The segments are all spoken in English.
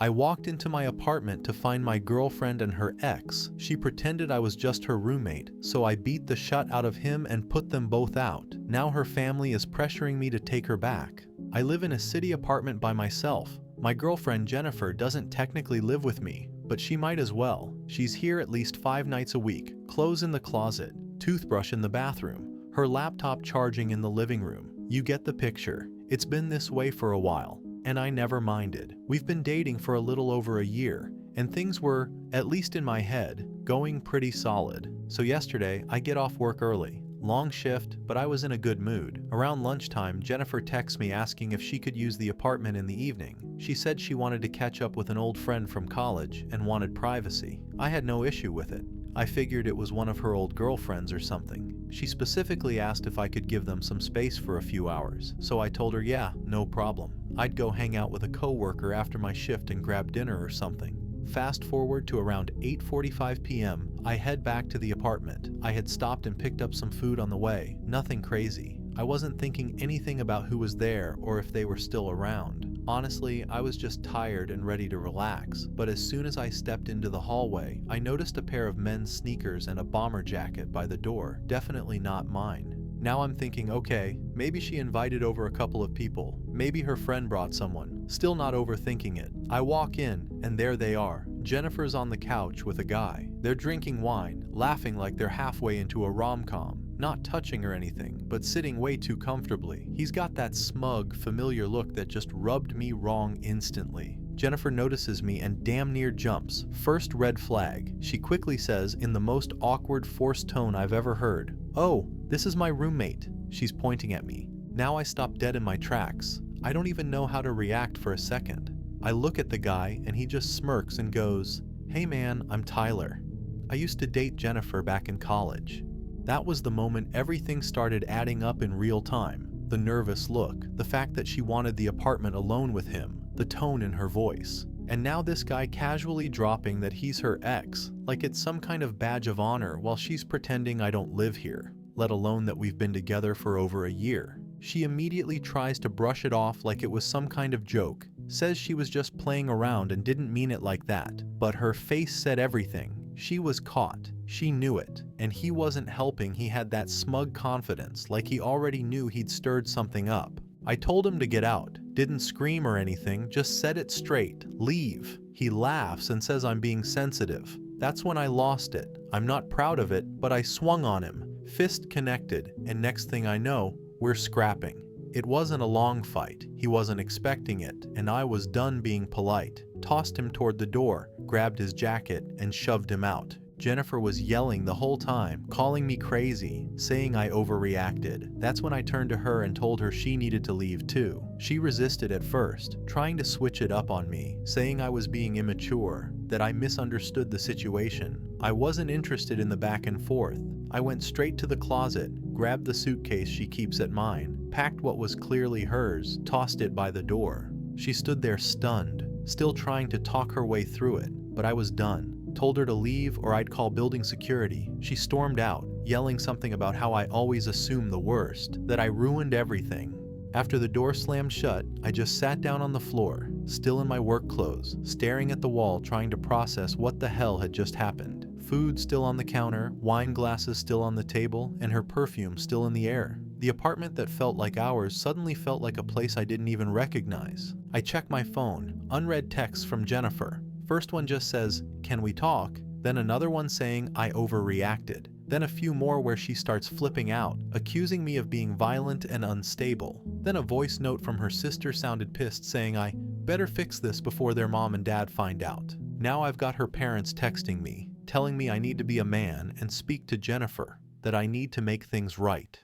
I walked into my apartment to find my girlfriend and her ex. She pretended I was just her roommate, so I beat the shit out of him and put them both out. Now her family is pressuring me to take her back. I live in a city apartment by myself. My girlfriend Jennifer doesn't technically live with me, but she might as well. She's here at least 5 nights a week, clothes in the closet, toothbrush in the bathroom, her laptop charging in the living room. You get the picture. It's been this way for a while, and I never minded. We've been dating for a little over a year, and things were, at least in my head, going pretty solid. So yesterday, I get off work early. Long shift, but I was in a good mood. Around lunchtime, Jennifer texts me asking if she could use the apartment in the evening. She said she wanted to catch up with an old friend from college and wanted privacy. I had no issue with it. I figured it was one of her old girlfriends or something. She specifically asked if I could give them some space for a few hours, so I told her yeah, no problem. I'd go hang out with a coworker after my shift and grab dinner or something. Fast forward to around 8:45 p.m., I head back to the apartment. I had stopped and picked up some food on the way. Nothing crazy. I wasn't thinking anything about who was there or if they were still around. Honestly, I was just tired and ready to relax, but as soon as I stepped into the hallway, I noticed a pair of men's sneakers and a bomber jacket by the door. Definitely not mine. Now I'm thinking, okay, maybe she invited over a couple of people. Maybe her friend brought someone. Still not overthinking it. I walk in, and there they are. Jennifer's on the couch with a guy. They're drinking wine, laughing like they're halfway into a rom-com. Not touching or anything, but sitting way too comfortably. He's got that smug, familiar look that just rubbed me wrong instantly. Jennifer notices me and damn near jumps. First red flag. She quickly says in the most awkward, forced tone I've ever heard, "Oh, this is my roommate." She's pointing at me. Now I stop dead in my tracks. I don't even know how to react for a second. I look at the guy and he just smirks and goes, "Hey man, I'm Tyler. I used to date Jennifer back in college." That was the moment everything started adding up in real time. The nervous look, the fact that she wanted the apartment alone with him, the tone in her voice. And now this guy casually dropping that he's her ex, like it's some kind of badge of honor while she's pretending I don't live here, let alone that we've been together for over a year. She immediately tries to brush it off like it was some kind of joke, says she was just playing around and didn't mean it like that. But her face said everything. She was caught. She knew it. And he wasn't helping. He had that smug confidence, like he already knew he'd stirred something up. I told him to get out. Didn't scream or anything, just said it straight. Leave. He laughs and says I'm being sensitive. That's when I lost it. I'm not proud of it, but I swung on him. Fist connected, and next thing I know, we're scrapping. It wasn't a long fight. He wasn't expecting it, and I was done being polite. Tossed him toward the door, grabbed his jacket, and shoved him out. Jennifer was yelling the whole time, calling me crazy, saying I overreacted. That's when I turned to her and told her she needed to leave too. She resisted at first, trying to switch it up on me, saying I was being immature, that I misunderstood the situation. I wasn't interested in the back and forth. I went straight to the closet, grabbed the suitcase she keeps at mine, packed what was clearly hers, tossed it by the door. She stood there stunned, still trying to talk her way through it, but I was done. Told her to leave or I'd call building security. She stormed out, yelling something about how I always assume the worst, that I ruined everything. After the door slammed shut, I just sat down on the floor, still in my work clothes, staring at the wall trying to process what the hell had just happened. Food still on the counter, wine glasses still on the table, and her perfume still in the air. The apartment that felt like ours suddenly felt like a place I didn't even recognize. I check my phone, unread texts from Jennifer. First one just says, "Can we talk?" Then another one saying I overreacted. Then a few more where she starts flipping out, accusing me of being violent and unstable. Then a voice note from her sister sounded pissed saying I better fix this before their mom and dad find out. Now I've got her parents texting me, telling me I need to be a man and speak to Jennifer, that I need to make things right.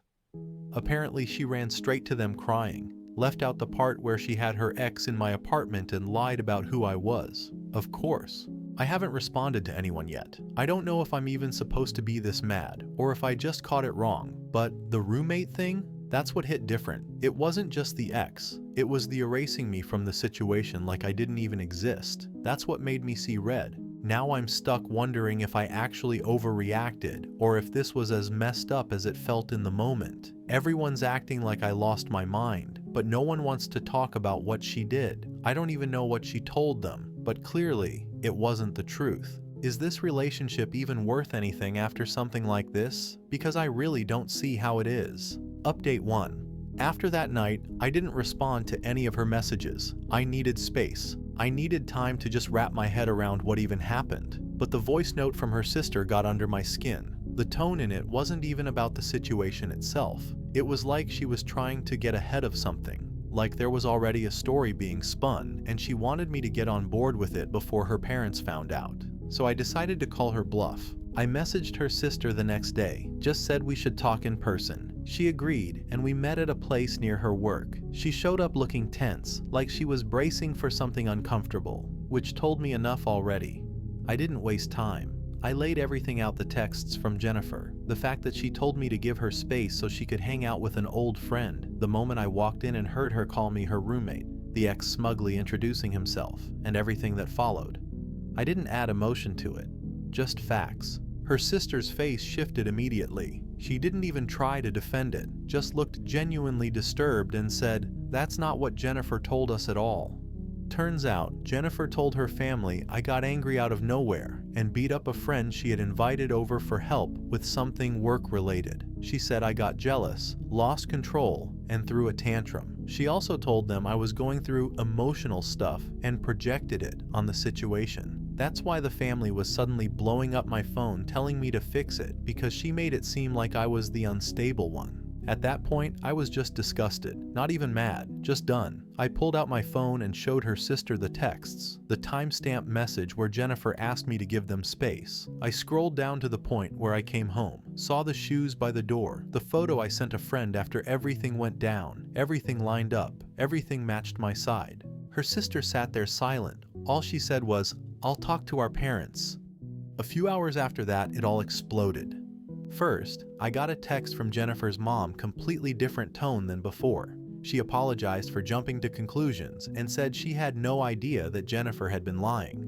Apparently she ran straight to them crying, left out the part where she had her ex in my apartment and lied about who I was. Of course. I haven't responded to anyone yet. I don't know if I'm even supposed to be this mad, or if I just caught it wrong, but the roommate thing? That's what hit different. It wasn't just the ex. It was the erasing me from the situation like I didn't even exist. That's what made me see red. Now I'm stuck wondering if I actually overreacted, or if this was as messed up as it felt in the moment. Everyone's acting like I lost my mind, but no one wants to talk about what she did. I don't even know what she told them. But clearly, it wasn't the truth. Is this relationship even worth anything after something like this? Because I really don't see how it is. Update 1. After that night, I didn't respond to any of her messages. I needed space. I needed time to just wrap my head around what even happened. But the voice note from her sister got under my skin. The tone in it wasn't even about the situation itself. It was like she was trying to get ahead of something. Like there was already a story being spun, and she wanted me to get on board with it before her parents found out. So I decided to call her bluff. I messaged her sister the next day, just said we should talk in person. She agreed, and we met at a place near her work. She showed up looking tense, like she was bracing for something uncomfortable, which told me enough already. I didn't waste time. I laid everything out: the texts from Jennifer, the fact that she told me to give her space so she could hang out with an old friend, the moment I walked in and heard her call me her roommate, the ex smugly introducing himself, and everything that followed. I didn't add emotion to it, just facts. Her sister's face shifted immediately. She didn't even try to defend it, just looked genuinely disturbed and said, "That's not what Jennifer told us at all." Turns out, Jennifer told her family I got angry out of nowhere and beat up a friend she had invited over for help with something work-related. She said I got jealous, lost control, and threw a tantrum. She also told them I was going through emotional stuff and projected it on the situation. That's why the family was suddenly blowing up my phone telling me to fix it, because she made it seem like I was the unstable one. At that point, I was just disgusted, not even mad, just done. I pulled out my phone and showed her sister the texts, the timestamp message where Jennifer asked me to give them space. I scrolled down to the point where I came home, saw the shoes by the door, the photo I sent a friend after everything went down, everything lined up, everything matched my side. Her sister sat there silent. All she said was, "I'll talk to our parents." A few hours after that, it all exploded. First, I got a text from Jennifer's mom, completely different tone than before. She apologized for jumping to conclusions and said she had no idea that Jennifer had been lying.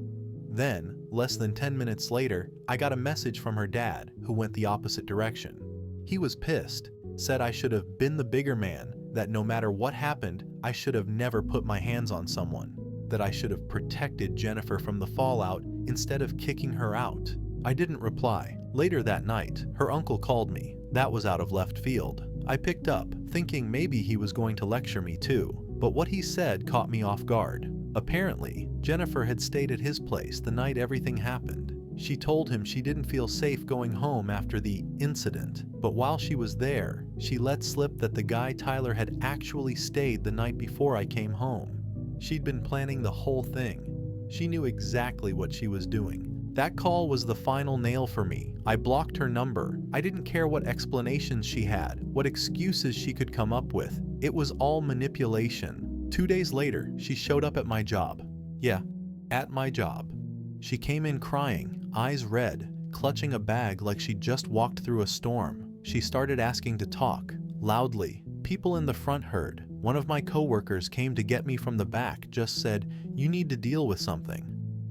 Then, less than 10 minutes later, I got a message from her dad, who went the opposite direction. He was pissed, said I should have been the bigger man, that no matter what happened, I should have never put my hands on someone, that I should have protected Jennifer from the fallout instead of kicking her out. I didn't reply. Later that night, her uncle called me. That was out of left field. I picked up, thinking maybe he was going to lecture me too, but what he said caught me off guard. Apparently, Jennifer had stayed at his place the night everything happened. She told him she didn't feel safe going home after the incident, but while she was there, she let slip that the guy Tyler had actually stayed the night before I came home. She'd been planning the whole thing. She knew exactly what she was doing. That call was the final nail for me. I blocked her number. I didn't care what explanations she had, what excuses she could come up with. It was all manipulation. 2 days later, she showed up at my job. Yeah, at my job. She came in crying, eyes red, clutching a bag like she'd just walked through a storm. She started asking to talk, loudly. People in the front heard. One of my coworkers came to get me from the back, just said, "You need to deal with something."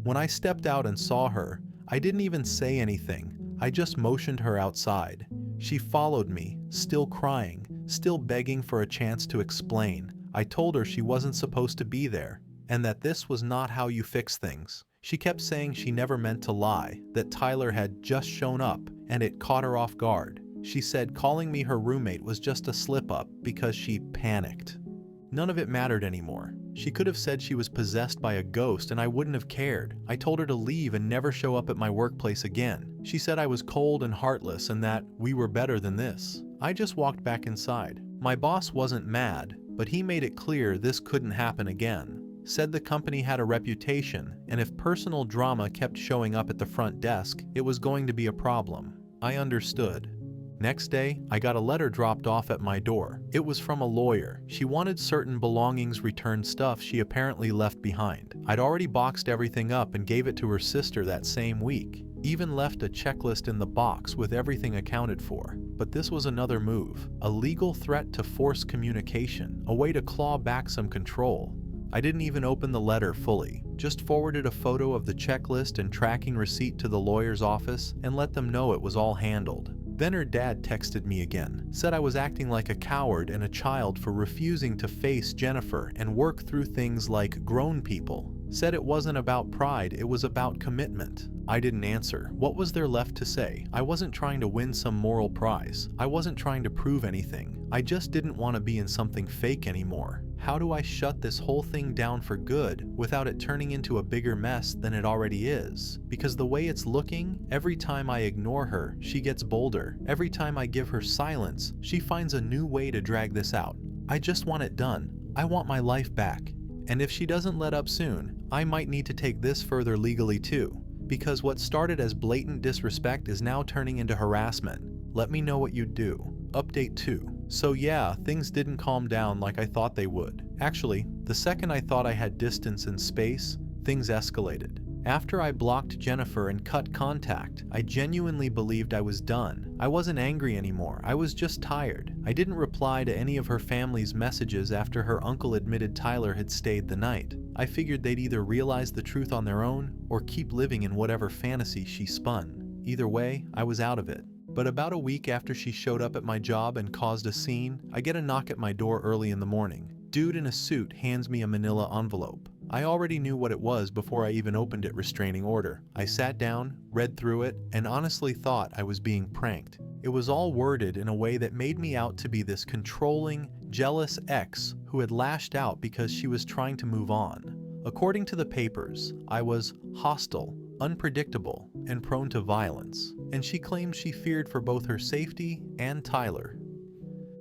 When I stepped out and saw her, I didn't even say anything. I just motioned her outside. She followed me, still crying, still begging for a chance to explain. I told her she wasn't supposed to be there, and that this was not how you fix things. She kept saying she never meant to lie, that Tyler had just shown up, and it caught her off guard. She said calling me her roommate was just a slip-up because she panicked. None of it mattered anymore. She could have said she was possessed by a ghost and I wouldn't have cared. I told her to leave and never show up at my workplace again. She said I was cold and heartless and that we were better than this. I just walked back inside. My boss wasn't mad, but he made it clear this couldn't happen again. Said the company had a reputation, and if personal drama kept showing up at the front desk, it was going to be a problem. I understood. Next day, I got a letter dropped off at my door. It was from a lawyer. She wanted certain belongings returned, stuff she apparently left behind. I'd already boxed everything up and gave it to her sister that same week. Even left a checklist in the box with everything accounted for. But this was another move. A legal threat to force communication. A way to claw back some control. I didn't even open the letter fully. Just forwarded a photo of the checklist and tracking receipt to the lawyer's office and let them know it was all handled. Then her dad texted me again, said I was acting like a coward and a child for refusing to face Jennifer and work through things like grown people. Said it wasn't about pride, it was about commitment. I didn't answer. What was there left to say? I wasn't trying to win some moral prize. I wasn't trying to prove anything. I just didn't want to be in something fake anymore. How do I shut this whole thing down for good without it turning into a bigger mess than it already is? Because the way it's looking, every time I ignore her, she gets bolder. Every time I give her silence, she finds a new way to drag this out. I just want it done. I want my life back. And if she doesn't let up soon, I might need to take this further legally too. Because what started as blatant disrespect is now turning into harassment. Let me know what you'd do. Update 2. So yeah, things didn't calm down like I thought they would. Actually, the second I thought I had distance and space, things escalated. After I blocked Jennifer and cut contact, I genuinely believed I was done. I wasn't angry anymore, I was just tired. I didn't reply to any of her family's messages after her uncle admitted Tyler had stayed the night. I figured they'd either realize the truth on their own or keep living in whatever fantasy she spun. Either way, I was out of it. But about a week after she showed up at my job and caused a scene, I get a knock at my door early in the morning. Dude in a suit hands me a manila envelope. I already knew what it was before I even opened it. Restraining order. I sat down, read through it, and honestly thought I was being pranked. It was all worded in a way that made me out to be this controlling, jealous ex who had lashed out because she was trying to move on. According to the papers, I was hostile, unpredictable, and prone to violence, and she claimed she feared for both her safety and Tyler.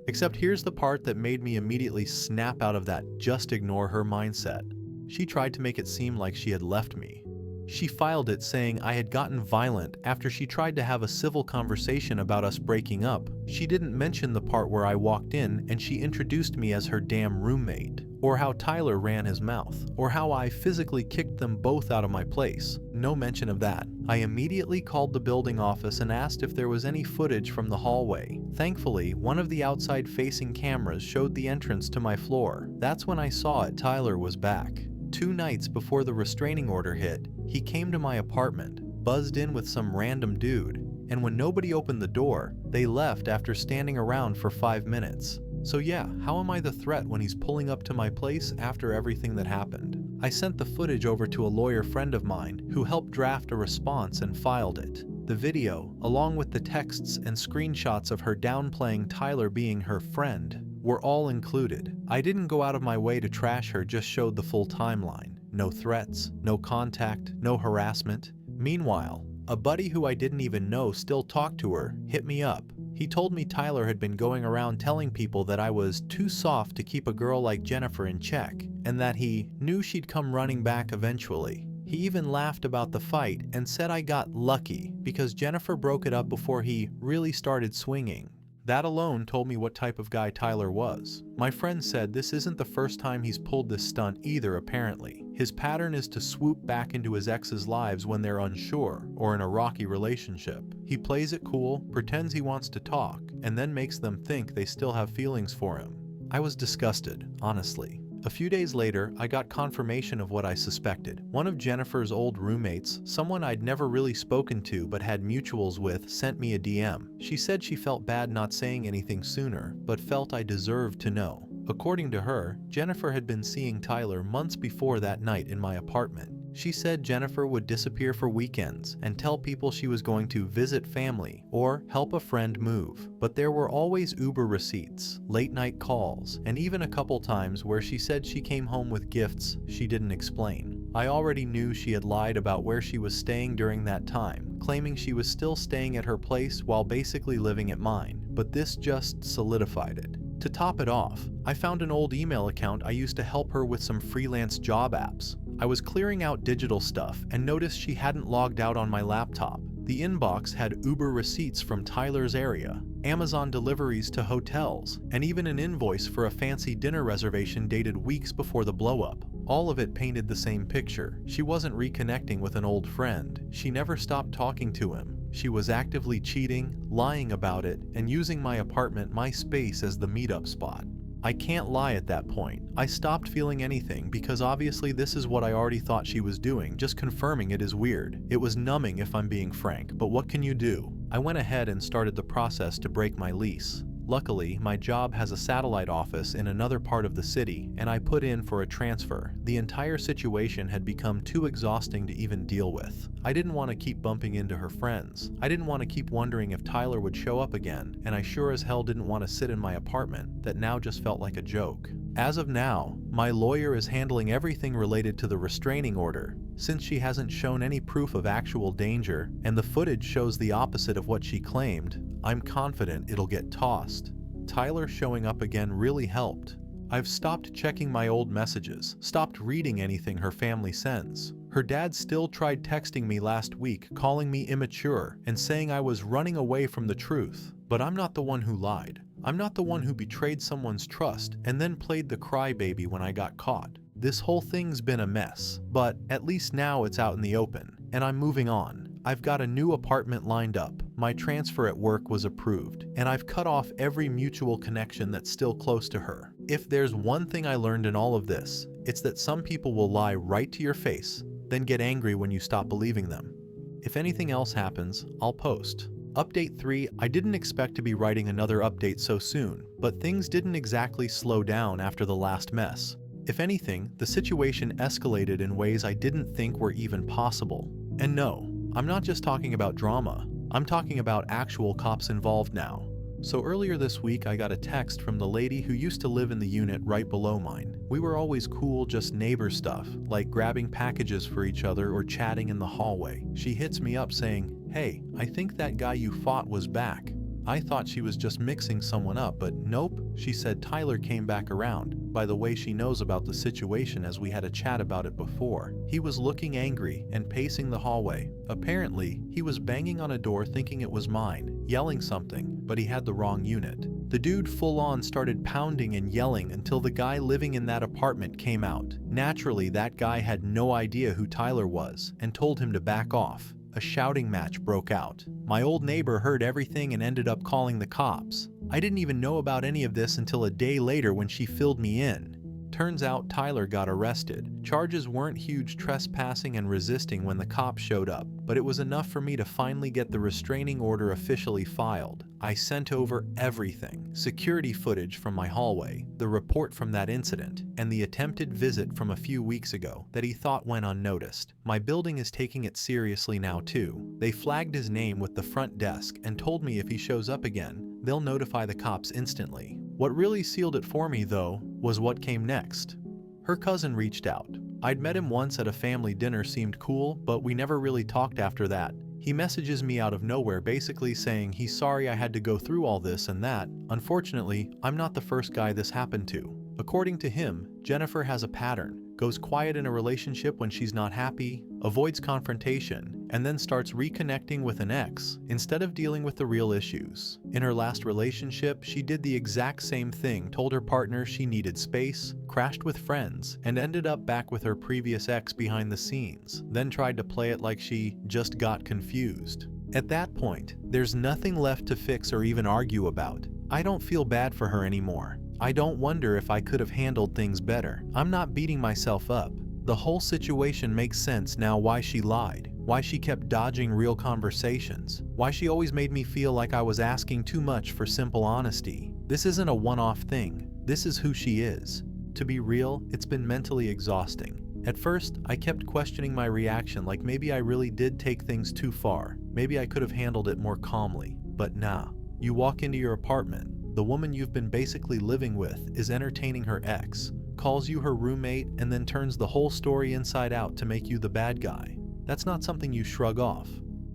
Except here's the part that made me immediately snap out of that just ignore her mindset. She tried to make it seem like she had left me. She filed it saying I had gotten violent after she tried to have a civil conversation about us breaking up. She didn't mention the part where I walked in and she introduced me as her damn roommate, or how Tyler ran his mouth, or how I physically kicked them both out of my place. No mention of that. I immediately called the building office and asked if there was any footage from the hallway. Thankfully, one of the outside-facing cameras showed the entrance to my floor. That's when I saw it. Tyler was back. 2 nights before the restraining order hit, he came to my apartment, buzzed in with some random dude, and when nobody opened the door, they left after standing around for 5 minutes. So yeah, how am I the threat when he's pulling up to my place after everything that happened? I sent the footage over to a lawyer friend of mine who helped draft a response and filed it. The video, along with the texts and screenshots of her downplaying Tyler being her friend, were all included. I didn't go out of my way to trash her, just showed the full timeline. No threats, no contact, no harassment. Meanwhile, a buddy who I didn't even know still talked to her, hit me up. He told me Tyler had been going around telling people that I was too soft to keep a girl like Jennifer in check, and that he knew she'd come running back eventually. He even laughed about the fight and said I got lucky because Jennifer broke it up before he really started swinging. That alone told me what type of guy Tyler was. My friend said this isn't the first time he's pulled this stunt either, apparently. His pattern is to swoop back into his ex's lives when they're unsure or in a rocky relationship. He plays it cool, pretends he wants to talk, and then makes them think they still have feelings for him. I was disgusted, honestly. A few days later, I got confirmation of what I suspected. One of Jennifer's old roommates, someone I'd never really spoken to but had mutuals with, sent me a DM. She said she felt bad not saying anything sooner, but felt I deserved to know. According to her, Jennifer had been seeing Tyler months before that night in my apartment. She said Jennifer would disappear for weekends and tell people she was going to visit family or help a friend move. But there were always Uber receipts, late night calls, and even a couple times where she said she came home with gifts she didn't explain. I already knew she had lied about where she was staying during that time, claiming she was still staying at her place while basically living at mine, but this just solidified it. To top it off, I found an old email account I used to help her with some freelance job apps. I was clearing out digital stuff and noticed she hadn't logged out on my laptop. The inbox had Uber receipts from Tyler's area, Amazon deliveries to hotels, and even an invoice for a fancy dinner reservation dated weeks before the blow-up. All of it painted the same picture. She wasn't reconnecting with an old friend. She never stopped talking to him. She was actively cheating, lying about it, and using my apartment, my space, as the meetup spot. I can't lie at that point. I stopped feeling anything because obviously this is what I already thought she was doing. Just confirming it is weird. It was numbing if I'm being frank, but what can you do? I went ahead and started the process to break my lease. Luckily, my job has a satellite office in another part of the city, and I put in for a transfer. The entire situation had become too exhausting to even deal with. I didn't want to keep bumping into her friends. I didn't want to keep wondering if Tyler would show up again, and I sure as hell didn't want to sit in my apartment that now just felt like a joke. As of now, my lawyer is handling everything related to the restraining order, since she hasn't shown any proof of actual danger, and the footage shows the opposite of what she claimed. I'm confident it'll get tossed. Tyler showing up again really helped. I've stopped checking my old messages, stopped reading anything her family sends. Her dad still tried texting me last week, calling me immature and saying I was running away from the truth. But I'm not the one who lied. I'm not the one who betrayed someone's trust and then played the crybaby when I got caught. This whole thing's been a mess, but at least now it's out in the open, and I'm moving on. I've got a new apartment lined up, my transfer at work was approved, and I've cut off every mutual connection that's still close to her. If there's one thing I learned in all of this, it's that some people will lie right to your face, then get angry when you stop believing them. If anything else happens, I'll post. Update 3, I didn't expect to be writing another update so soon, but things didn't exactly slow down after the last mess. If anything, the situation escalated in ways I didn't think were even possible. And no, I'm not just talking about drama, I'm talking about actual cops involved now. So earlier this week I got a text from the lady who used to live in the unit right below mine. We were always cool, just neighbor stuff, like grabbing packages for each other or chatting in the hallway. She hits me up saying, "Hey, I think that guy you fought was back." I thought she was just mixing someone up, but nope, she said Tyler came back around. By the way, she knows about the situation as we had a chat about it before. He was looking angry and pacing the hallway. Apparently, he was banging on a door thinking it was mine, yelling something, but he had the wrong unit. The dude full on started pounding and yelling until the guy living in that apartment came out. Naturally, that guy had no idea who Tyler was and told him to back off. A shouting match broke out. My old neighbor heard everything and ended up calling the cops. I didn't even know about any of this until a day later when she filled me in. Turns out Tyler got arrested. Charges weren't huge, trespassing and resisting when the cops showed up, but it was enough for me to finally get the restraining order officially filed. I sent over everything: security footage from my hallway, the report from that incident, and the attempted visit from a few weeks ago that he thought went unnoticed. My building is taking it seriously now too. They flagged his name with the front desk and told me if he shows up again, they'll notify the cops instantly. What really sealed it for me, though, was what came next. Her cousin reached out. I'd met him once at a family dinner, seemed cool, but we never really talked after that. He messages me out of nowhere basically saying he's sorry I had to go through all this and that. Unfortunately, I'm not the first guy this happened to. According to him, Jennifer has a pattern. Goes quiet in a relationship when she's not happy, avoids confrontation, and then starts reconnecting with an ex instead of dealing with the real issues. In her last relationship, she did the exact same thing, told her partner she needed space, crashed with friends, and ended up back with her previous ex behind the scenes, then tried to play it like she just got confused. At that point, there's nothing left to fix or even argue about. I don't feel bad for her anymore. I don't wonder if I could have handled things better. I'm not beating myself up. The whole situation makes sense now why she lied, why she kept dodging real conversations, why she always made me feel like I was asking too much for simple honesty. This isn't a one-off thing. This is who she is. To be real, it's been mentally exhausting. At first, I kept questioning my reaction, like maybe I really did take things too far. Maybe I could have handled it more calmly. But nah. You walk into your apartment. The woman you've been basically living with is entertaining her ex, calls you her roommate, and then turns the whole story inside out to make you the bad guy. That's not something you shrug off.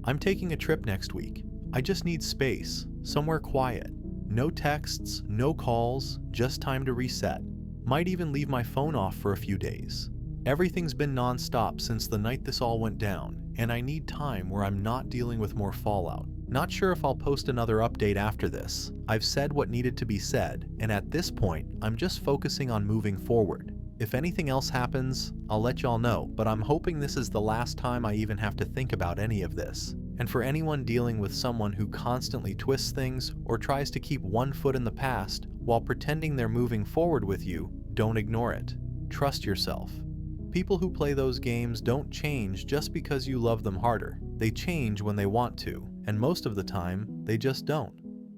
I'm taking a trip next week. I just need space, somewhere quiet. No texts, no calls, just time to reset. Might even leave my phone off for a few days. Everything's been non-stop since the night this all went down, and I need time where I'm not dealing with more fallout. Not sure if I'll post another update after this. I've said what needed to be said, and at this point, I'm just focusing on moving forward. If anything else happens, I'll let y'all know, but I'm hoping this is the last time I even have to think about any of this. And for anyone dealing with someone who constantly twists things or tries to keep one foot in the past while pretending they're moving forward with you, don't ignore it. Trust yourself. People who play those games don't change just because you love them harder. They change when they want to, and most of the time, they just don't.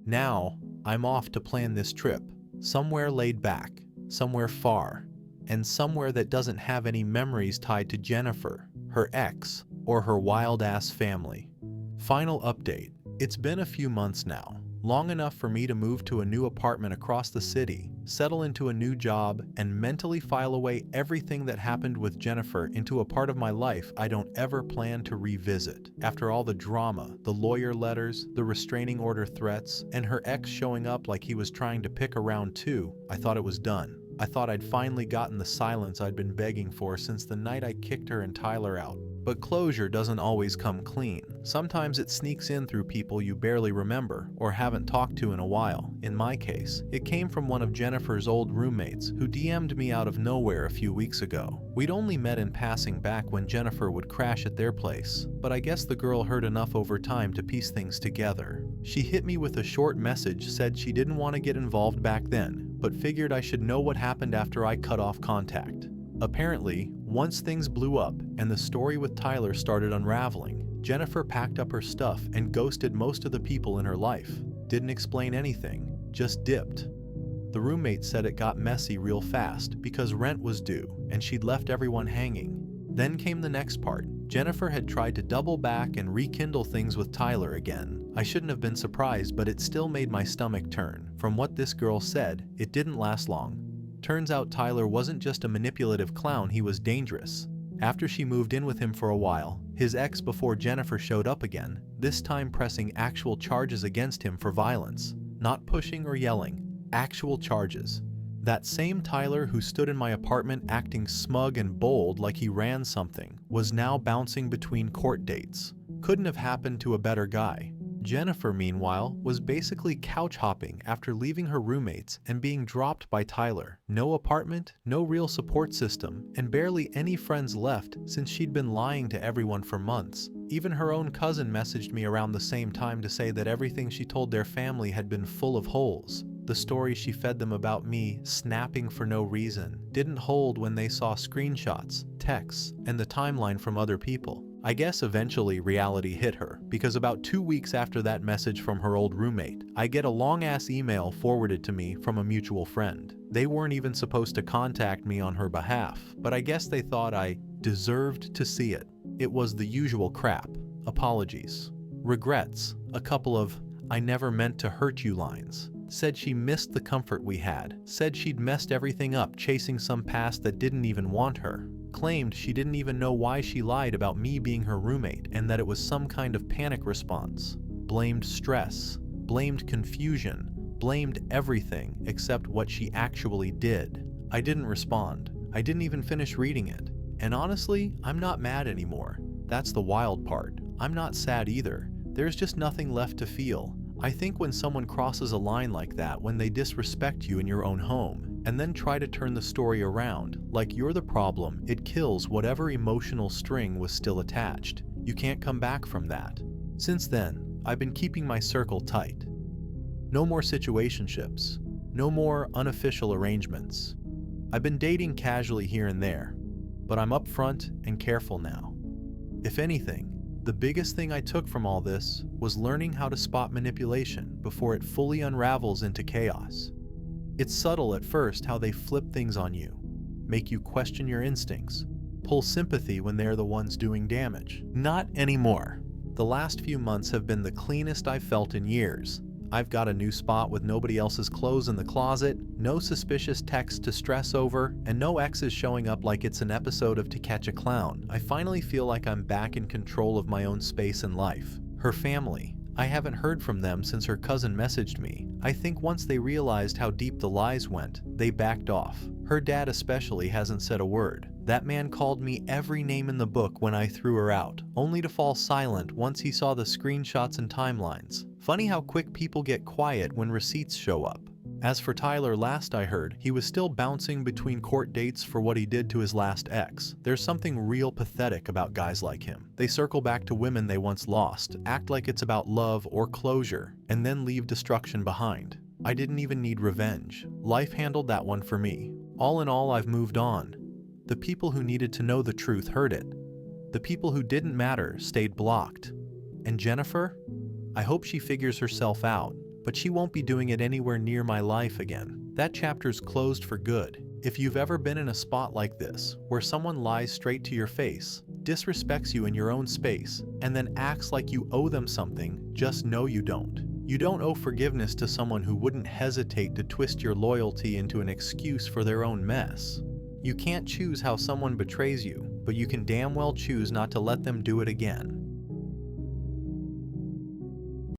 Now, I'm off to plan this trip, somewhere laid back, somewhere far, and somewhere that doesn't have any memories tied to Jennifer, her ex, or her wild-ass family. Final update. It's been a few months now, long enough for me to move to a new apartment across the city, settle into a new job, and mentally file away everything that happened with Jennifer into a part of my life I don't ever plan to revisit. After all the drama, the lawyer letters, the restraining order threats, and her ex showing up like he was trying to pick a round two, I thought it was done. I thought I'd finally gotten the silence I'd been begging for since the night I kicked her and Tyler out. But closure doesn't always come clean. Sometimes it sneaks in through people you barely remember or haven't talked to in a while. In my case, it came from one of Jennifer's old roommates who DM'd me out of nowhere a few weeks ago. We'd only met in passing back when Jennifer would crash at their place, but I guess the girl heard enough over time to piece things together. She hit me with a short message, said she didn't want to get involved back then, but figured I should know what happened after I cut off contact. Apparently, once things blew up and the story with Tyler started unraveling, Jennifer packed up her stuff and ghosted most of the people in her life. Didn't explain anything, just dipped. The roommate said it got messy real fast because rent was due and she'd left everyone hanging. Then came the next part. Jennifer had tried to double back and rekindle things with Tyler again. I shouldn't have been surprised, but it still made my stomach turn. From what this girl said, it didn't last long. Turns out Tyler wasn't just a manipulative clown, he was dangerous. After she moved in with him for a while, his ex before Jennifer showed up again, this time pressing actual charges against him for violence. Not pushing or yelling, actual charges. That same Tyler who stood in my apartment acting smug and bold like he ran something was now bouncing between court dates. Couldn't have happened to a better guy. Jennifer, meanwhile, was basically couch hopping after leaving her roommates and being dropped by Tyler. No apartment, no real support system, and barely any friends left since she'd been lying to everyone for months. Even her own cousin messaged me around the same time to say that everything she told their family had been full of holes. The story she fed them about me snapping for no reason didn't hold when they saw screenshots, texts, and the timeline from other people. I guess eventually reality hit her, because about 2 weeks after that message from her old roommate, I get a long-ass email forwarded to me from a mutual friend. They weren't even supposed to contact me on her behalf, but I guess they thought I deserved to see it. It was the usual crap. Apologies. Regrets. A couple of "I never meant to hurt you" lines. Said she missed the comfort we had. Said she'd messed everything up chasing some past that didn't even want her. Claimed she didn't even know why she lied about me being her roommate and that it was some kind of panic response. Blamed stress. Blamed confusion. Blamed everything except what she actually did. I didn't respond. I didn't even finish reading it. And honestly, I'm not mad anymore. That's the wild part. I'm not sad either. There's just nothing left to feel. I think when someone crosses a line like that, when they disrespect you in your own home, and then try to turn the story around, like you're the problem, it kills whatever emotional string was still attached. You can't come back from that. Since then, I've been keeping my circle tight. No more situationships. No more unofficial arrangements. I've been dating casually here and there, but I'm upfront and careful now. If anything, the biggest thing I took from all this was learning how to spot manipulation before it fully unravels into chaos. It's subtle at first how they flip things on you, make you question your instincts, pull sympathy when they're the ones doing damage. Not anymore. The last few months have been the cleanest I've felt in years. I've got a new spot with nobody else's clothes in the closet, no suspicious texts to stress over, and no exes showing up like it's an episode of To Catch a Clown. I finally feel like I'm back in control of my own space and life. Her family. I haven't heard from them since her cousin messaged me. I think once they realized how deep the lies went, they backed off. Her dad especially hasn't said a word. That man called me every name in the book when I threw her out, only to fall silent once he saw the screenshots and timelines. Funny how quick people get quiet when receipts show up. As for Tyler, last I heard, he was still bouncing between court dates for what he did to his last ex. There's something real pathetic about guys like him. They circle back to women they once lost, act like it's about love or closure, and then leave destruction behind. I didn't even need revenge. Life handled that one for me. All in all, I've moved on. The people who needed to know the truth heard it. The people who didn't matter stayed blocked. And Jennifer? I hope she figures herself out, but she won't be doing it anywhere near my life again. That chapter's closed for good. If you've ever been in a spot like this, where someone lies straight to your face, disrespects you in your own space, and then acts like you owe them something, just know you don't. You don't owe forgiveness to someone who wouldn't hesitate to twist your loyalty into an excuse for their own mess. You can't choose how someone betrays you, but you can damn well choose not to let them do it again.